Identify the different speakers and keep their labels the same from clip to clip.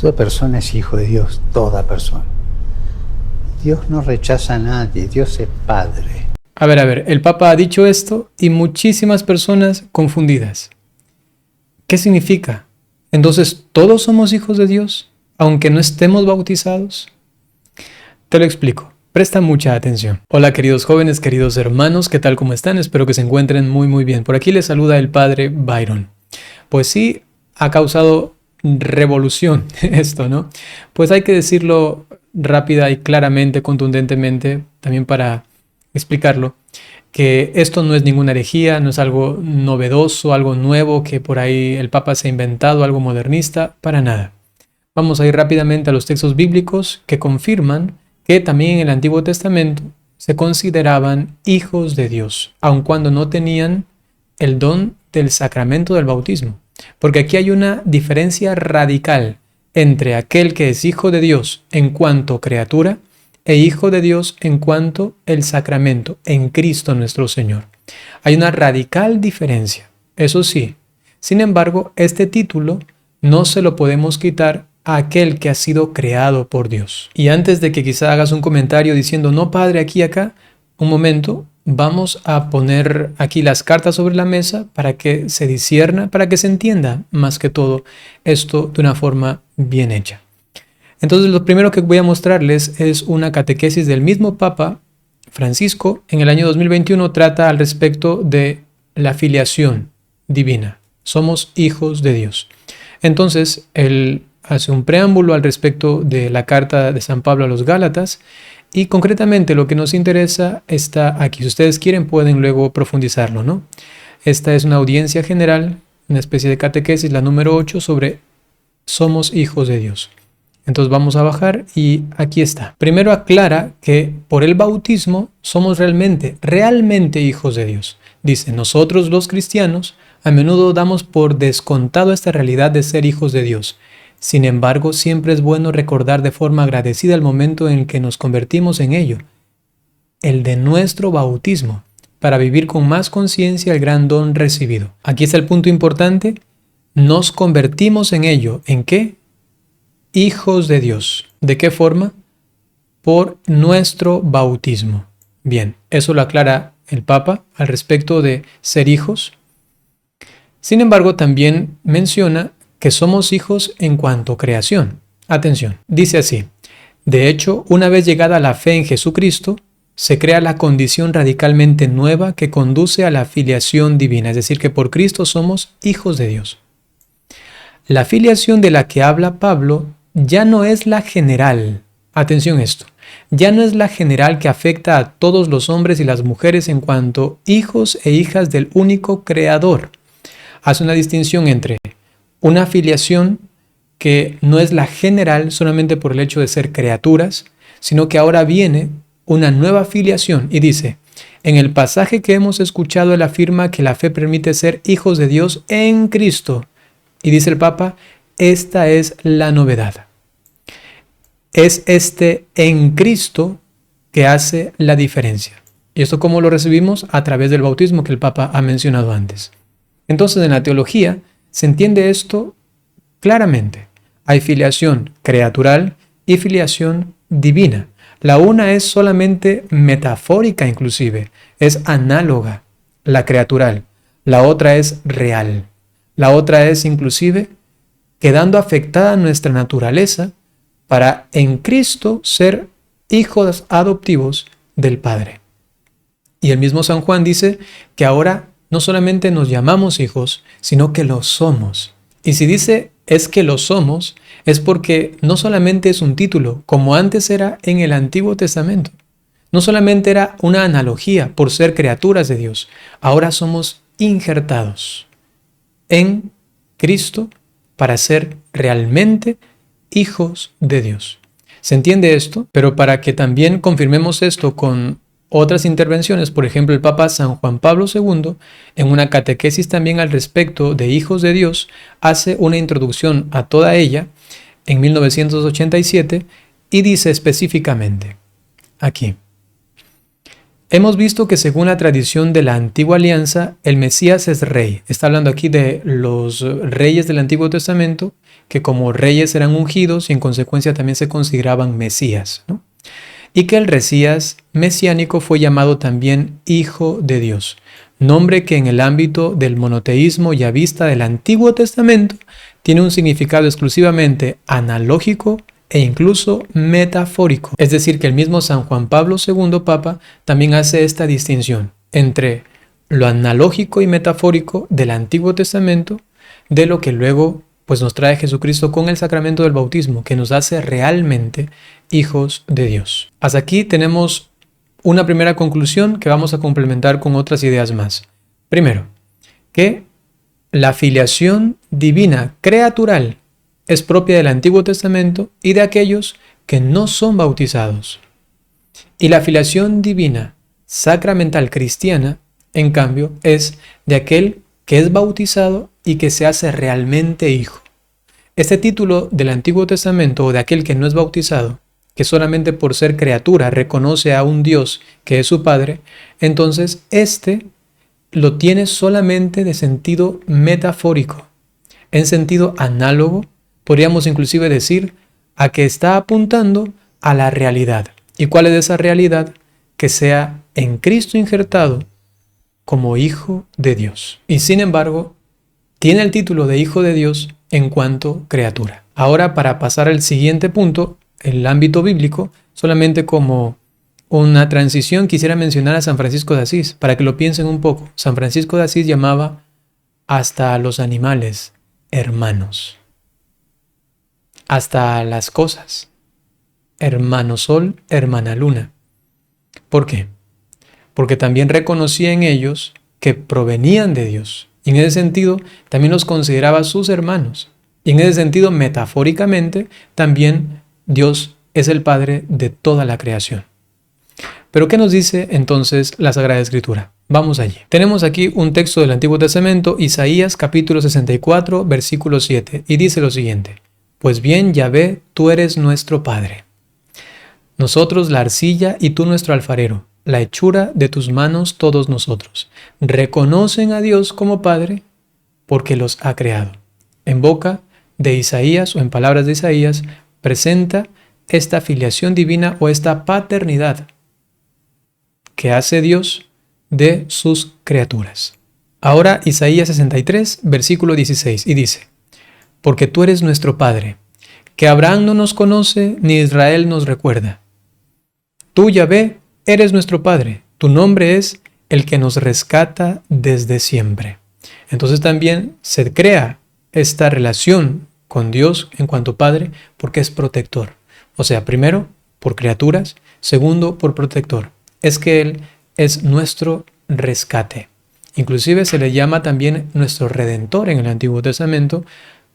Speaker 1: Toda persona es hijo de Dios, toda persona. Dios no rechaza a nadie, Dios es Padre.
Speaker 2: A ver, el Papa ha dicho esto y muchísimas personas confundidas. ¿Qué significa? Entonces, ¿todos somos hijos de Dios, aunque no estemos bautizados? Te lo explico. Presta mucha atención. Hola queridos jóvenes, queridos hermanos, ¿qué tal? ¿Cómo están? Espero que se encuentren muy bien. Por aquí les saluda el Padre Byron. Pues sí, ha causado revolución esto, ¿no? Pues hay que decirlo rápida y claramente, contundentemente, también para explicarlo, que esto no es ninguna herejía, no es algo novedoso, algo nuevo que por ahí el Papa se ha inventado, algo modernista, para nada. Vamos a ir rápidamente a los textos bíblicos que confirman que también en el Antiguo Testamento se consideraban hijos de Dios, aun cuando no tenían el don del sacramento del bautismo. Porque aquí hay una diferencia radical entre aquel que es hijo de Dios en cuanto criatura e hijo de Dios en cuanto el sacramento, en Cristo nuestro Señor. Hay una radical diferencia, eso sí. Sin embargo, este título no se lo podemos quitar a aquel que ha sido creado por Dios. Y antes de que quizá hagas un comentario diciendo, no padre, aquí y acá, un momento, vamos a poner aquí las cartas sobre la mesa para que se discierna, para que se entienda más que todo esto de una forma bien hecha. Entonces lo primero que voy a mostrarles es una catequesis del mismo Papa Francisco. En el año 2021 trata al respecto de la filiación divina. Somos hijos de Dios. Entonces él hace un preámbulo al respecto de la carta de San Pablo a los Gálatas y concretamente lo que nos interesa está aquí. Si ustedes quieren pueden luego profundizarlo, ¿no? Esta es una audiencia general, una especie de catequesis, la número 8 sobre somos hijos de Dios. Entonces vamos a bajar y aquí está. Primero aclara que por el bautismo somos realmente hijos de Dios. Dice, nosotros los cristianos a menudo damos por descontado esta realidad de ser hijos de Dios. Sin embargo, siempre es bueno recordar de forma agradecida el momento en el que nos convertimos en ello, el de nuestro bautismo, para vivir con más conciencia el gran don recibido. Aquí está el punto importante, nos convertimos en ello. ¿En qué? Hijos de Dios. ¿De qué forma? Por nuestro bautismo. Bien, eso lo aclara el Papa al respecto de ser hijos. Sin embargo, también menciona que somos hijos en cuanto a creación. Atención, dice así, de hecho, una vez llegada la fe en Jesucristo, se crea la condición radicalmente nueva que conduce a la filiación divina, es decir, que por Cristo somos hijos de Dios. La filiación de la que habla Pablo ya no es la general, atención esto, ya no es la general que afecta a todos los hombres y las mujeres en cuanto hijos e hijas del único Creador. Hace una distinción entre una filiación que no es la general solamente por el hecho de ser criaturas, sino que ahora viene una nueva filiación y dice, en el pasaje que hemos escuchado él afirma que la fe permite ser hijos de Dios en Cristo. Y dice el Papa, esta es la novedad. Es este en Cristo que hace la diferencia. ¿Y esto cómo lo recibimos? A través del bautismo que el Papa ha mencionado antes. Entonces en la teología se entiende esto claramente. Hay filiación creatural y filiación divina. La una es solamente metafórica inclusive, es análoga, la creatural. La otra es real. La otra es inclusive quedando afectada nuestra naturaleza para en Cristo ser hijos adoptivos del Padre. Y el mismo San Juan dice que ahora no solamente nos llamamos hijos, sino que lo somos. Y si dice es que lo somos, es porque no solamente es un título, como antes era en el Antiguo Testamento. No solamente era una analogía por ser criaturas de Dios, ahora somos injertados en Cristo para ser realmente hijos de Dios. ¿Se entiende esto? Pero para que también confirmemos esto con otras intervenciones, por ejemplo, el Papa San Juan Pablo II, en una catequesis también al respecto de hijos de Dios, hace una introducción a toda ella en 1987 y dice específicamente, aquí, Hemos visto que según la tradición de la antigua alianza, el Mesías es rey. Está hablando aquí de los reyes del Antiguo Testamento, que como reyes eran ungidos y en consecuencia también se consideraban Mesías, ¿no? Y que el Mesías mesiánico fue llamado también Hijo de Dios, nombre que en el ámbito del monoteísmo y a vista del Antiguo Testamento tiene un significado exclusivamente analógico e incluso metafórico. Es decir, que el mismo San Juan Pablo II, Papa, también hace esta distinción entre lo analógico y metafórico del Antiguo Testamento, de lo que luego pues nos trae Jesucristo con el sacramento del bautismo, que nos hace realmente hijos de Dios. Hasta aquí tenemos una primera conclusión que vamos a complementar con otras ideas más. Primero, que la filiación divina creatural es propia del Antiguo Testamento y de aquellos que no son bautizados. Y la filiación divina sacramental cristiana, en cambio, es de aquel que es bautizado y que se hace realmente hijo. Este título del Antiguo Testamento o de aquel que no es bautizado, que solamente por ser criatura reconoce a un Dios que es su Padre, entonces este lo tiene solamente de sentido metafórico. En sentido análogo, podríamos inclusive decir a que está apuntando a la realidad. ¿Y cuál es esa realidad? Que sea en Cristo injertado como Hijo de Dios. Y sin embargo, tiene el título de Hijo de Dios en cuanto criatura. Ahora, para pasar al siguiente punto, el ámbito bíblico, solamente como una transición quisiera mencionar a San Francisco de Asís, para que lo piensen un poco. San Francisco de Asís llamaba hasta a los animales hermanos, hasta a las cosas, hermano sol, hermana luna. ¿Por qué? Porque también reconocía en ellos que provenían de Dios. Y en ese sentido también los consideraba sus hermanos. Y en ese sentido, metafóricamente, también Dios es el Padre de toda la creación. Pero ¿qué nos dice entonces la Sagrada Escritura? Vamos allí. Tenemos aquí un texto del Antiguo Testamento, Isaías capítulo 64, versículo 7, y dice lo siguiente: Pues bien, Yahvé, tú eres nuestro Padre. Nosotros la arcilla y tú nuestro alfarero, la hechura de tus manos todos nosotros. Reconocen a Dios como Padre porque los ha creado. En boca de Isaías o en palabras de Isaías presenta esta filiación divina o esta paternidad que hace Dios de sus criaturas. Ahora Isaías 63, versículo 16, y dice: Porque tú eres nuestro Padre, que Abraham no nos conoce ni Israel nos recuerda. Tú, Yahvé, eres nuestro Padre, tu nombre es el que nos rescata desde siempre. Entonces también se crea esta relación con Dios en cuanto Padre porque es protector. O sea, primero, por criaturas, segundo, por protector. Es que Él es nuestro rescate. Inclusive se le llama también nuestro Redentor en el Antiguo Testamento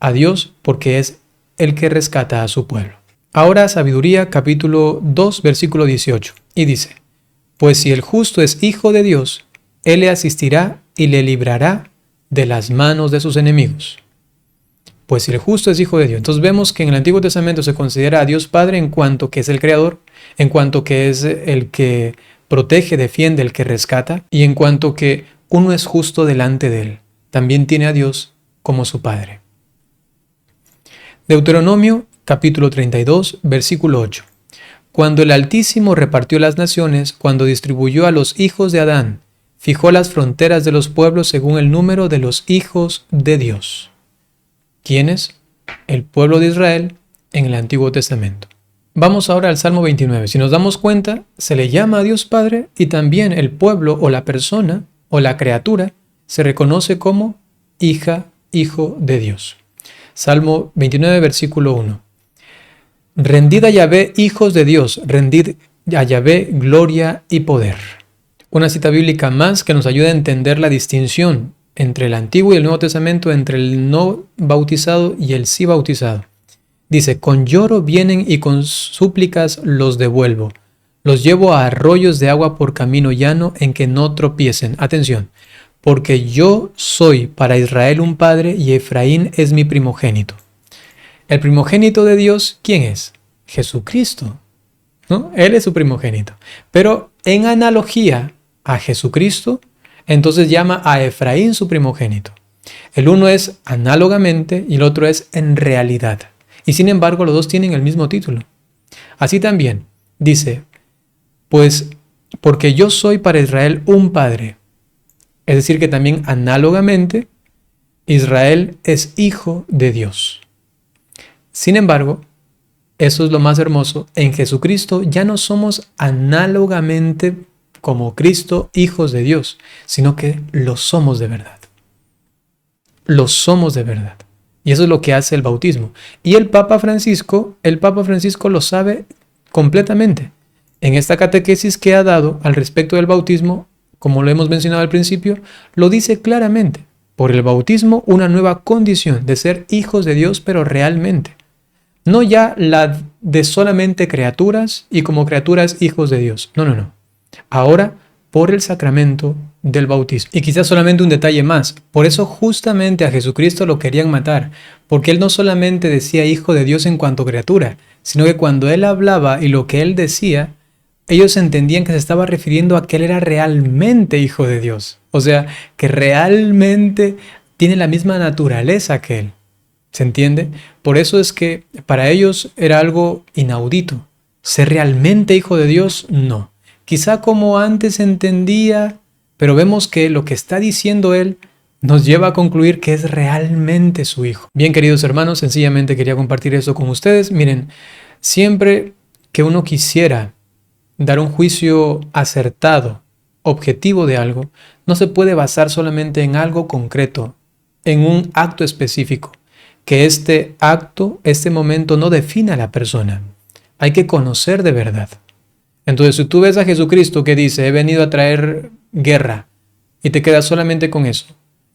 Speaker 2: a Dios porque es el que rescata a su pueblo. Ahora Sabiduría capítulo 2 versículo 18 y dice: Pues si el justo es hijo de Dios, Él le asistirá y le librará de las manos de sus enemigos. Pues si el justo es hijo de Dios. Entonces vemos que en el Antiguo Testamento se considera a Dios Padre en cuanto que es el Creador, en cuanto que es el que protege, defiende, el que rescata, y en cuanto que uno es justo delante de Él. También tiene a Dios como su Padre. Deuteronomio capítulo 32, versículo 8. Cuando el Altísimo repartió las naciones, cuando distribuyó a los hijos de Adán, fijó las fronteras de los pueblos según el número de los hijos de Dios. ¿Quiénes? El pueblo de Israel en el Antiguo Testamento. Vamos ahora al Salmo 29. Si nos damos cuenta, se le llama a Dios Padre y también el pueblo o la persona o la criatura se reconoce como hija, hijo de Dios. Salmo 29, versículo 1. Rendid a Yahvé, hijos de Dios, rendid a Yahvé gloria y poder. Una cita bíblica más que nos ayuda a entender la distinción entre el Antiguo y el Nuevo Testamento, entre el no bautizado y el sí bautizado. Dice: con lloro vienen y con súplicas los devuelvo. Los llevo a arroyos de agua por camino llano en que no tropiecen. Atención, porque yo soy para Israel un padre y Efraín es mi primogénito. El primogénito de Dios, ¿quién es? Jesucristo, ¿no? Él es su primogénito. Pero en analogía a Jesucristo, entonces llama a Efraín su primogénito. El uno es análogamente y el otro es en realidad. Y sin embargo, los dos tienen el mismo título. Así también dice, pues porque yo soy para Israel un padre. Es decir, que también análogamente Israel es hijo de Dios. Sin embargo, eso es lo más hermoso, en Jesucristo ya no somos análogamente como Cristo hijos de Dios, sino que lo somos de verdad. Lo somos de verdad. Y eso es lo que hace el bautismo. Y el Papa Francisco lo sabe completamente. En esta catequesis que ha dado al respecto del bautismo, como lo hemos mencionado al principio, lo dice claramente. Por el bautismo, una nueva condición de ser hijos de Dios, pero realmente. No ya la de solamente criaturas y como criaturas hijos de Dios. No. Ahora, por el sacramento del bautismo. Y quizás solamente un detalle más. Por eso justamente a Jesucristo lo querían matar. Porque Él no solamente decía hijo de Dios en cuanto criatura, sino que cuando Él hablaba y lo que Él decía, ellos entendían que se estaba refiriendo a que Él era realmente hijo de Dios. O sea, que realmente tiene la misma naturaleza que Él. ¿Se entiende? Por eso es que para ellos era algo inaudito. ¿Ser realmente hijo de Dios? No. Quizá como antes entendía, pero vemos que lo que está diciendo Él nos lleva a concluir que es realmente su hijo. Bien, queridos hermanos, sencillamente quería compartir eso con ustedes. Miren, siempre que uno quisiera dar un juicio acertado, objetivo de algo, no se puede basar solamente en algo concreto, en un acto específico. Que este acto, este momento no defina a la persona. Hay que conocer de verdad. Entonces, si tú ves a Jesucristo que dice, he venido a traer guerra, y te quedas solamente con eso,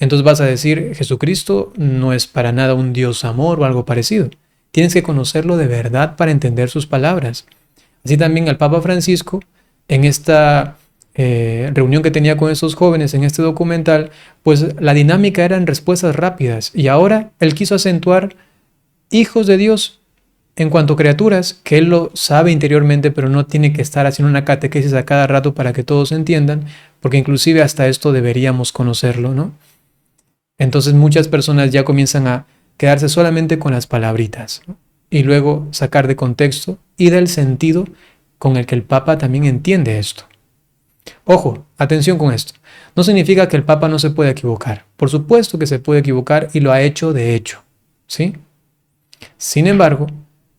Speaker 2: entonces vas a decir, Jesucristo no es para nada un Dios amor o algo parecido. Tienes que conocerlo de verdad para entender sus palabras. Así también el Papa Francisco, en esta reunión que tenía con esos jóvenes en este documental, pues la dinámica eran respuestas rápidas y ahora él quiso acentuar hijos de Dios en cuanto a criaturas, que él lo sabe interiormente, pero no tiene que estar haciendo una catequesis a cada rato para que todos entiendan, porque inclusive hasta esto deberíamos conocerlo, ¿no? Entonces muchas personas ya comienzan a quedarse solamente con las palabritas, ¿no? Y luego sacar de contexto y del sentido con el que el Papa también entiende esto. Ojo, atención con esto. No significa que el Papa no se pueda equivocar. Por supuesto que se puede equivocar y lo ha hecho de hecho, ¿sí? Sin embargo,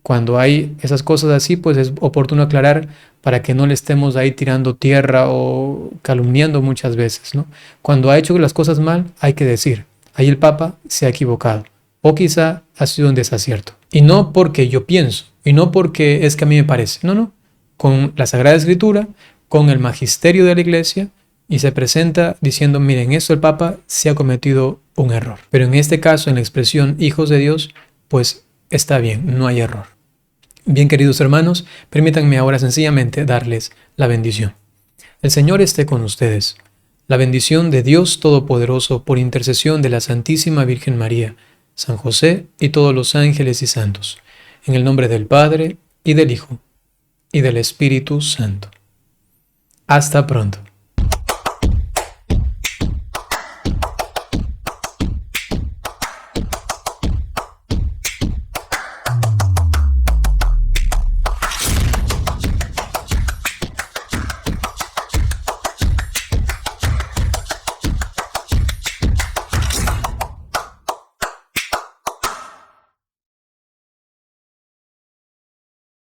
Speaker 2: cuando hay esas cosas así, pues es oportuno aclarar para que no le estemos ahí tirando tierra o calumniando muchas veces, ¿no? Cuando ha hecho las cosas mal, hay que decir, ahí el Papa se ha equivocado o quizá ha sido un desacierto. Y no porque yo pienso, y no porque es que a mí me parece, no. Con la Sagrada Escritura, con el magisterio de la Iglesia, y se presenta diciendo, miren, esto el Papa se ha cometido un error. Pero en este caso, en la expresión hijos de Dios, pues está bien, no hay error. Bien, queridos hermanos, permítanme ahora sencillamente darles la bendición. El Señor esté con ustedes. La bendición de Dios Todopoderoso por intercesión de la Santísima Virgen María, San José y todos los ángeles y santos. En el nombre del Padre, y del Hijo, y del Espíritu Santo. Hasta pronto.